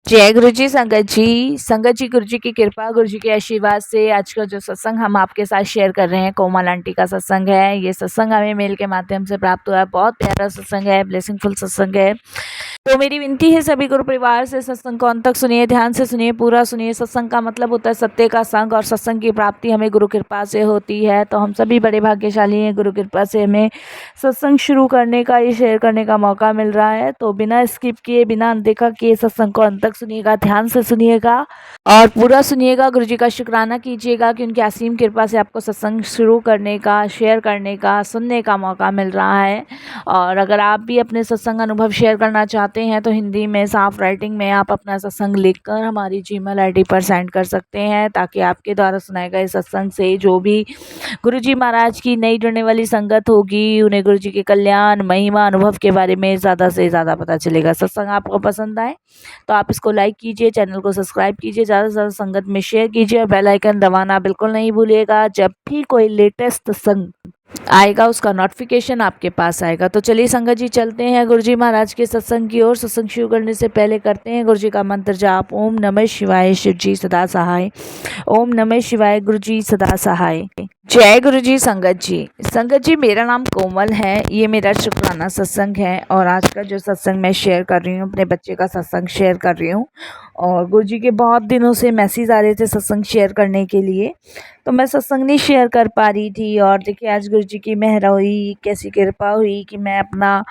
जय गुरु जी। संगत जी गुरु जी की कृपा, गुरु जी के आशीर्वाद से आज का जो सत्संग हम आपके साथ शेयर कर रहे हैं, कोमल आंटी का सत्संग है। ये सत्संग हमें मेल के माध्यम से प्राप्त हुआ है। बहुत प्यारा सत्संग है, ब्लेसिंगफुल सत्संग है। तो मेरी विनती है सभी गुरु परिवार से, सत्संग को अंत तक सुनिए, ध्यान से सुनिए, पूरा सुनिए। सत्संग का मतलब होता है सत्य का संग, और सत्संग की प्राप्ति हमें गुरु कृपा से होती है। तो हम सभी बड़े भाग्यशाली हैं, गुरु कृपा से हमें सत्संग शुरू करने का, ये शेयर करने का मौका मिल रहा है। तो बिना स्किप किए, बिना अनदेखा किए सत्संग को अंत तक सुनिएगा, ध्यान से सुनिएगा और पूरा सुनिएगा। गुरु जी का शुक्राना कीजिएगा कि उनकी असीम कृपा से आपको सत्संग शुरू करने का, शेयर करने का, सुनने का मौका मिल रहा है। और अगर आप भी अपने सत्संग अनुभव शेयर करना चाहते हैं तो हिंदी में साफ राइटिंग में आप अपना सत्संग लिखकर हमारी जीमेल आईडी पर सेंड कर सकते हैं, ताकि आपके द्वारा सुनाए गए सत्संग से जो भी गुरु जी महाराज की नई जुड़ने वाली संगत होगी, उन्हें गुरु जी के कल्याण, महिमा, अनुभव के बारे में ज़्यादा से ज़्यादा पता चलेगा। सत्संग आपको पसंद आए तो आप इसको लाइक कीजिए, चैनल को सब्सक्राइब कीजिए, ज़्यादा से ज़्यादा संगत में शेयर कीजिए और बेल आइकन दबाना बिल्कुल नहीं भूलिएगा। जब भी कोई लेटेस्ट सत्संग आएगा उसका नोटिफिकेशन आपके पास आएगा। तो चलिए संगत जी, चलते हैं गुरु जी महाराज के सत्संग की ओर। सत्संग शुरू करने से पहले करते हैं गुरु जी का मंत्र जाप। ओम नमः शिवाय, शिव जी सदा सहाय। ओम नमः शिवाय, गुरु जी सदा सहाय। जय गुरु जी। संगत जी मेरा नाम कोमल है, ये मेरा शुक्राना सत्संग है। और आज का जो सत्संग मैं शेयर कर रही हूँ, अपने बच्चे का सत्संग शेयर कर रही हूँ। और गुरु जी के बहुत दिनों से मैसेज आ रहे थे सत्संग शेयर करने के लिए, तो मैं सत्संग नहीं शेयर कर पा रही थी। और देखिए आज गुरु जी की मेहर हुई, कैसी कृपा हुई कि मैं अपना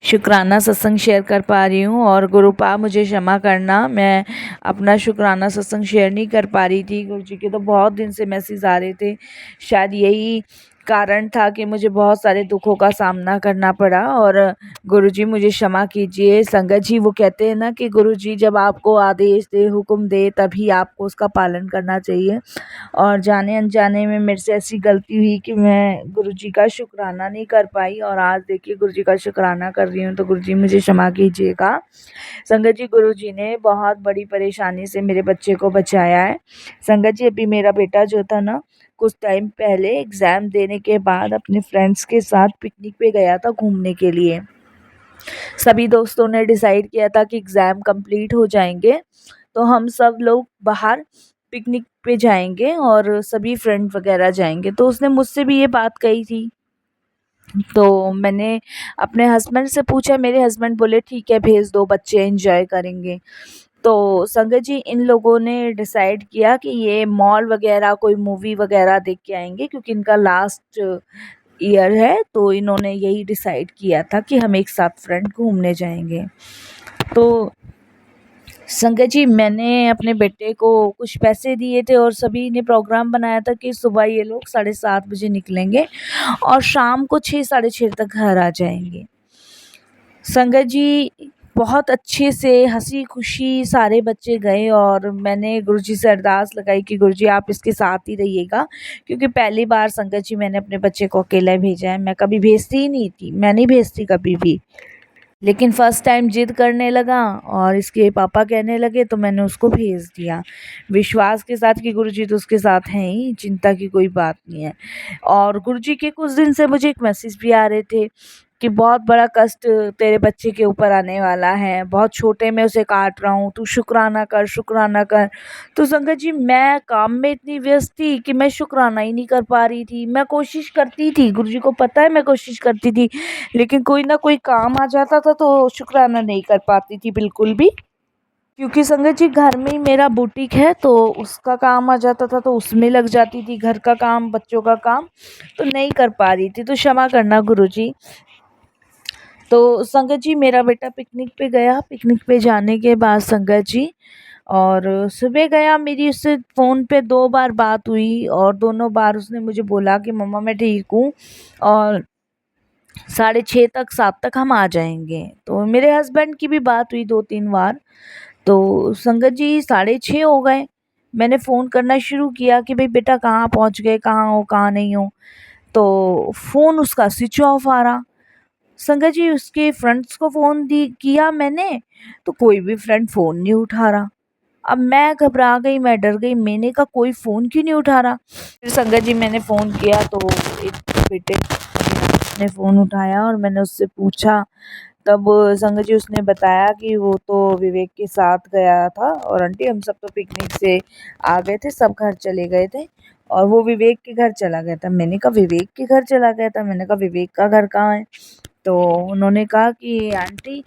शुक्राना सत्संग शेयर कर पा रही हूँ। और गुरुपा मुझे क्षमा करना, मैं अपना शुक्राना सत्संग शेयर नहीं कर पा रही थी। गुरु जी के तो बहुत दिन से मैसेज आ रहे थे, शायद यही कारण था कि मुझे बहुत सारे दुखों का सामना करना पड़ा। और गुरु जी मुझे क्षमा कीजिए। संगत जी वो कहते हैं ना कि गुरु जी जब आपको आदेश दे, हुक्म दे, तभी आपको उसका पालन करना चाहिए। और जाने अनजाने में मेरे से ऐसी गलती हुई कि मैं गुरु जी का शुक्राना नहीं कर पाई। और आज देखिए गुरु जी का शुक्राना कर रही हूँ, तो गुरु जी मुझे क्षमा कीजिएगा। संगत जी गुरु जी ने बहुत बड़ी परेशानी से मेरे बच्चे को बचाया है। संगत जी अभी मेरा बेटा जो था ना, कुछ टाइम पहले एग्ज़ाम देने के बाद अपने फ्रेंड्स के साथ पिकनिक पे गया था घूमने के लिए। सभी दोस्तों ने डिसाइड किया था कि एग्ज़ाम कंप्लीट हो जाएंगे तो हम सब लोग बाहर पिकनिक पे जाएंगे और सभी फ्रेंड वगैरह जाएंगे। तो उसने मुझसे भी ये बात कही थी। तो मैंने अपने हस्बैंड से पूछा, मेरे हस्बैंड बोले ठीक है भेज दो, बच्चे एंजॉय करेंगे। तो संगत जी इन लोगों ने डिसाइड किया कि ये मॉल वगैरह कोई मूवी वगैरह देख के आएंगे, क्योंकि इनका लास्ट ईयर है। तो इन्होंने यही डिसाइड किया था कि हम एक साथ फ्रेंड घूमने जाएंगे। तो संगत जी मैंने अपने बेटे को कुछ पैसे दिए थे और सभी ने प्रोग्राम बनाया था कि सुबह ये लोग 7:30 बजे निकलेंगे और शाम को 6 साढ़े 6 तक घर आ जाएंगे। संगत जी बहुत अच्छे से हंसी खुशी सारे बच्चे गए। और मैंने गुरुजी से अरदास लगाई कि गुरुजी आप इसके साथ ही रहिएगा, क्योंकि पहली बार संगत जी मैंने अपने बच्चे को अकेला भेजा है। मैं कभी भेजती ही नहीं थी, मैं नहीं भेजती कभी भी, लेकिन फ़र्स्ट टाइम ज़िद करने लगा और इसके पापा कहने लगे तो मैंने उसको भेज दिया, विश्वास के साथ कि गुरुजी तो उसके साथ हैं ही, चिंता की कोई बात नहीं है। और गुरुजी के कुछ दिन से मुझे एक मैसेज भी आ रहे थे कि बहुत बड़ा कष्ट तेरे बच्चे के ऊपर आने वाला है, बहुत छोटे में उसे काट रहा हूँ, तू शुक्राना कर, शुक्राना कर। तो संगत जी मैं काम में इतनी व्यस्त थी कि मैं शुक्राना ही नहीं कर पा रही थी। मैं कोशिश करती थी, गुरुजी को पता है मैं कोशिश करती थी, लेकिन कोई ना कोई काम आ जाता था तो शुक्राना नहीं कर पाती थी बिल्कुल भी। क्योंकि संगत जी घर में ही मेरा बुटीक है, तो उसका काम आ जाता था तो उसमें लग जाती थी, घर का काम, बच्चों का काम, तो नहीं कर पा रही थी। तो क्षमा करना गुरुजी। तो संगत जी मेरा बेटा पिकनिक पे गया, पिकनिक पे जाने के बाद संगत जी, और सुबह गया, मेरी उससे फ़ोन पे 2 बार बात हुई और दोनों बार उसने मुझे बोला कि मम्मा मैं ठीक हूँ और 6:30 तक 7 तक हम आ जाएंगे। तो मेरे हस्बैंड की भी बात हुई 2-3 बार। तो संगत जी 6:30 हो गए, मैंने फ़ोन करना शुरू किया कि भाई बेटा कहाँ पहुँच गए, कहाँ हो, कहाँ नहीं हो। तो फ़ोन उसका स्विच ऑफ आ रहा। संगत जी उसके फ्रेंड्स को फ़ोन दी किया मैंने, तो कोई भी फ्रेंड फ़ोन नहीं उठा रहा। अब मैं घबरा गई, मैं डर गई, मैंने कहा कोई फ़ोन क्यों नहीं उठा रहा। फिर संगत जी मैंने फ़ोन किया तो एक बेटे ने फ़ोन उठाया और मैंने उससे पूछा तब संगत जी उसने बताया कि वो तो विवेक के साथ गया था और आंटी हम सब तो पिकनिक से आ गए थे, सब घर चले गए थे और वो विवेक के घर चला गया था। मैंने कहा विवेक के घर चला गया था? मैंने कहा विवेक का घर कहाँ है? तो उन्होंने कहा कि आंटी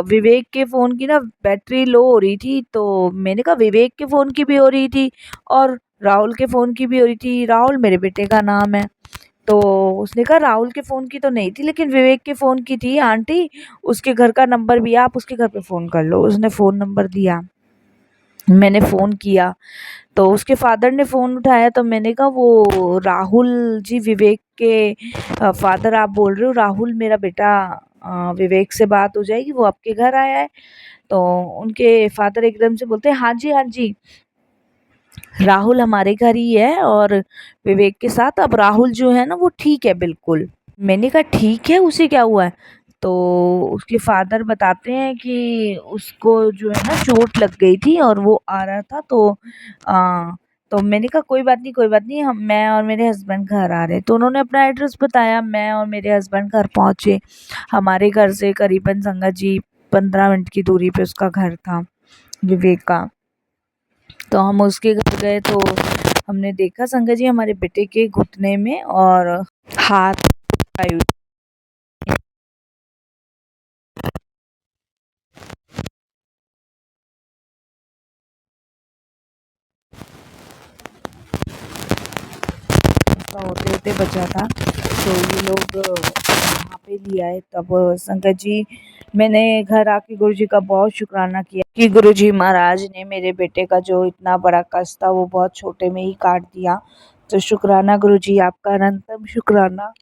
विवेक के फ़ोन की ना बैटरी लो हो रही थी। तो मैंने कहा विवेक के फ़ोन की भी हो रही थी और राहुल के फ़ोन की भी हो रही थी। राहुल मेरे बेटे का नाम है। तो उसने कहा राहुल के फ़ोन की तो नहीं थी लेकिन विवेक के फ़ोन की थी आंटी, उसके घर का नंबर भी है, आप उसके घर पे फ़ोन कर लो। उसने फ़ोन नंबर दिया, मैंने फ़ोन किया तो उसके फादर ने फ़ोन उठाया। तो मैंने कहा वो राहुल जी विवेक के फादर आप बोल रहे हो? राहुल मेरा बेटा, विवेक से बात हो जाएगी, वो आपके घर आया है। तो उनके फादर एकदम से बोलते हैं हाँ जी, हाँ जी, राहुल हमारे घर ही है और विवेक के साथ अब राहुल जो है ना वो ठीक है बिल्कुल। मैंने कहा ठीक है, उसे क्या हुआ है? तो उसके फादर बताते हैं कि उसको जो है ना चोट लग गई थी और वो आ रहा था। आ, तो मैंने कहा कोई बात नहीं, कोई बात नहीं, हम मैं और मेरे हस्बैंड घर आ रहे। तो उन्होंने अपना एड्रेस बताया, मैं और मेरे हस्बैंड घर पहुँचे। हमारे घर से करीबन संगत जी 15 मिनट की दूरी पे उसका घर था, विवेक का। तो हम उसके घर गए तो हमने देखा संगत जी हमारे बेटे के घुटने में और हाथ आई हुई। ऐसा होते होते बचा था। तो ये लोग वहाँ पे ले आए। तब संगत जी मैंने घर आके गुरुजी का बहुत शुक्राना किया कि गुरुजी महाराज ने मेरे बेटे का जो इतना बड़ा कष्ट था वो बहुत छोटे में ही काट दिया। तो शुक्राना गुरुजी, आपका अनंतम शुक्राना।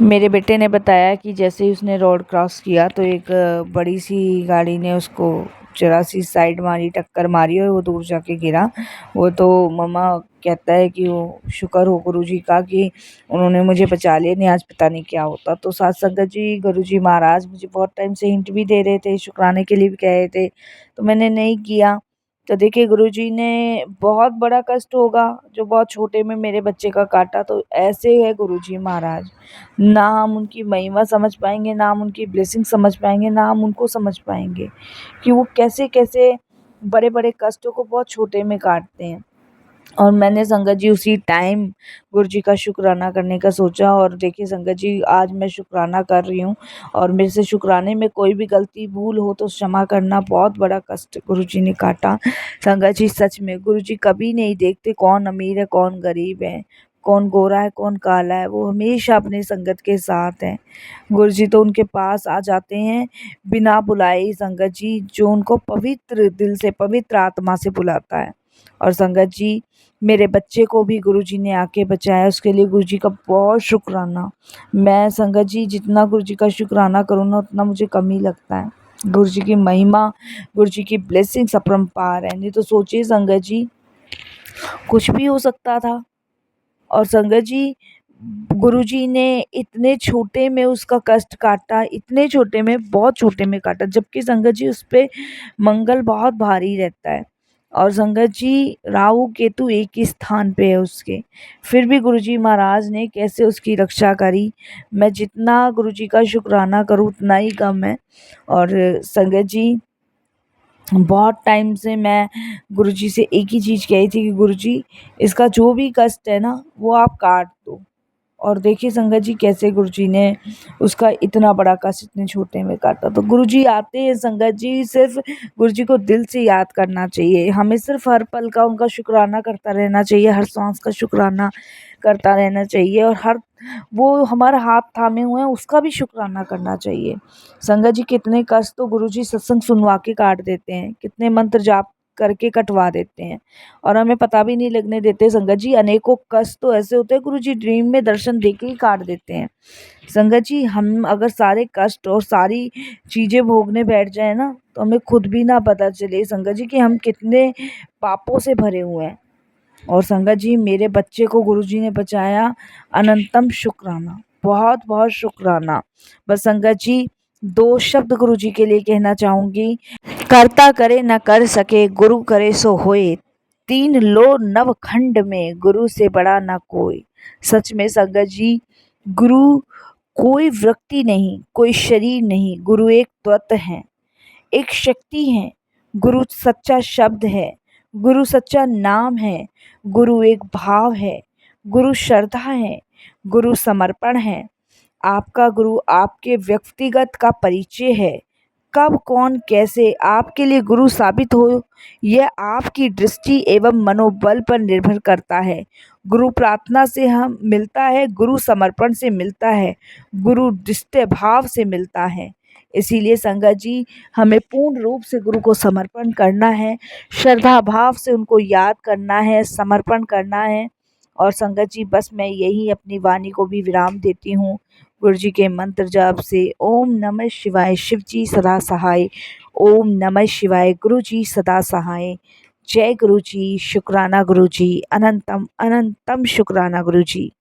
मेरे बेटे ने बताया कि जैसे ही उसने रोड क्रॉस किया तो एक बड़ी सी गाड़ी ने उसको जरा सी साइड मारी, टक्कर मारी और वो दूर जाके गिरा। वो तो मम्मा कहता है कि वो शुक्र हो गुरुजी का कि उन्होंने मुझे बचा लिया, नहीं आज पता नहीं क्या होता। तो साथ संगत जी गुरुजी महाराज मुझे बहुत टाइम से हिंट भी दे रहे थे, शुक्राने के लिए भी कह रहे थे, तो मैंने नहीं किया। तो देखिए गुरुजी ने बहुत बड़ा कष्ट होगा जो बहुत छोटे में मेरे बच्चे का काटा। तो ऐसे है गुरुजी महाराज, ना हम उनकी महिमा समझ पाएंगे, ना हम उनकी ब्लेसिंग समझ पाएंगे, ना हम उनको समझ पाएंगे कि वो कैसे कैसे बड़े बड़े कष्टों को बहुत छोटे में काटते हैं। और मैंने संगत जी उसी टाइम गुरुजी का शुक्राना करने का सोचा और देखिए संगत जी आज मैं शुक्राना कर रही हूँ। और मेरे से शुक्राने में कोई भी गलती भूल हो तो क्षमा करना। बहुत बड़ा कष्ट गुरुजी ने काटा संगत जी। सच में गुरुजी कभी नहीं देखते कौन अमीर है कौन गरीब है, कौन गोरा है कौन काला है, वो हमेशा अपने संगत के साथ हैं। गुरुजी तो उनके पास आ जाते हैं बिना बुलाए ही संगत जी, जो उनको पवित्र दिल से पवित्र आत्मा से बुलाता है। और संगत जी मेरे बच्चे को भी गुरुजी ने आके बचाया, उसके लिए गुरुजी का बहुत शुक्राना। मैं संगत जी जितना गुरुजी का शुक्राना करूँ ना उतना मुझे कम ही लगता है। गुरुजी की महिमा, गुरुजी की ब्लेसिंग्स अपरंपार है। नहीं तो सोचिए संगत जी कुछ भी हो सकता था। और संगत जी गुरुजी ने इतने छोटे में उसका कष्ट काटा, इतने छोटे में, बहुत छोटे में काटा, जबकि संगत जी उस पे मंगल बहुत भारी रहता है। और संगत जी राहु केतु एक ही स्थान पे है उसके, फिर भी गुरुजी महाराज ने कैसे उसकी रक्षा करी। मैं जितना गुरुजी का शुक्राना करूँ उतना ही कम है। और संगत जी बहुत टाइम से मैं गुरुजी से एक ही चीज़ कही थी कि गुरुजी इसका जो भी कष्ट है ना वो आप काट दो। और देखिए संगत जी कैसे गुरुजी ने उसका इतना बड़ा कष्ट इतने छोटे में काटा। तो गुरुजी आते हैं संगत जी, सिर्फ गुरुजी को दिल से याद करना चाहिए। हमें सिर्फ हर पल का उनका शुक्राना करता रहना चाहिए, हर सांस का शुक्राना करता रहना चाहिए और हर वो हमारा हाथ थामे हुए हैं उसका भी शुक्राना करना चाहिए। संगत जी कितने कष्ट तो गुरुजी सत्संग सुनवा के काट देते हैं, कितने मंत्र जाप करके कटवा देते हैं और हमें पता भी नहीं लगने देते। संगत जी अनेकों कष्ट तो ऐसे होते हैं गुरुजी ड्रीम में दर्शन देके ही काट देते हैं। संगत जी हम अगर सारे कष्ट और सारी चीज़ें भोगने बैठ जाए ना तो हमें खुद भी ना पता चले संगत जी कि हम कितने पापों से भरे हुए हैं। और संगत जी मेरे बच्चे को गुरुजी ने बचाया, अनंतम शुक्राना, बहुत बहुत शुक्राना। बस संगत जी दो शब्द गुरुजी के लिए कहना चाहूँगी, कर्ता करे न कर सके गुरु करे सो होए, तीन लो नव खंड में गुरु से बड़ा न कोई। सच में संगत जी गुरु कोई व्यक्ति नहीं, कोई शरीर नहीं, गुरु एक तत्व है, एक शक्ति है। गुरु सच्चा शब्द है, गुरु सच्चा नाम है, गुरु एक भाव है, गुरु श्रद्धा है, गुरु समर्पण है। आपका गुरु आपके व्यक्तिगत का परिचय है। कब कौन कैसे आपके लिए गुरु साबित हो, यह आपकी दृष्टि एवं मनोबल पर निर्भर करता है। गुरु प्रार्थना से हम मिलता है, गुरु समर्पण से मिलता है, गुरु निष्ठ भाव से मिलता है। इसीलिए संगत जी, हमें पूर्ण रूप से गुरु को समर्पण करना है, श्रद्धा भाव से उनको याद करना है, समर्पण करना है। और संगत जी, बस मैं यही अपनी वाणी को भी विराम देती हूँ गुरु जी के मंत्र जाप से। ओम नमः शिवाय, शिव जी सदा सहाय। ओम नमः शिवाय, गुरु जी सदा सहाय। जय गुरु जी, शुक्राना गुरु जी, अनंतम अनंतम शुक्राना गुरु जी।